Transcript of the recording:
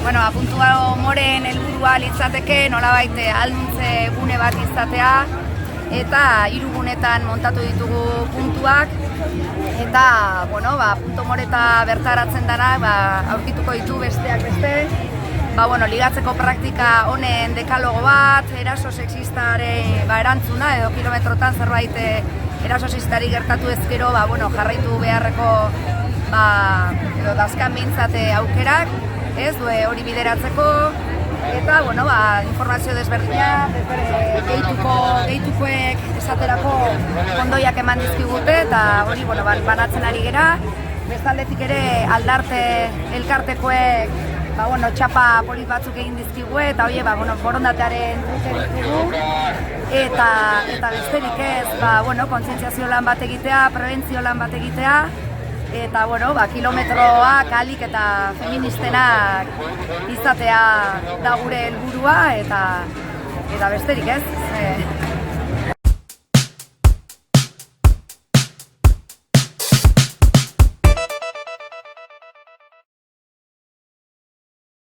Bueno, puntua moren helburua litzateke nolabait ahalduntze gune bat izatea eta 3 gunetan montatu ditugu puntuak eta puntu moreta bertaratzen dara aurkituko ditu besteak beste. Ligatzeko praktika honen dekalogo bat, eraso sexistaren erantzuna edo kilometrotan zerbait eraso sexistari gertatu ezkero jarraitu beharreko edo dazkan behintzate aukerak, hori bideratzeko eta informazio desberdinak, gehitukoek esaterako kondoiak eman dizkigute eta hori banatzen ari gera. Bestaldetik ere aldarte elkartekoek txapa polit batzuk egin dizkigu eta borondatearen truke ditugu eta besterik ez kontzientziazio lan bat egitea, prebentzio lan bat egitea eta kilometroak ahalik eta feministenak izatea da gure helburua eta besterik ez.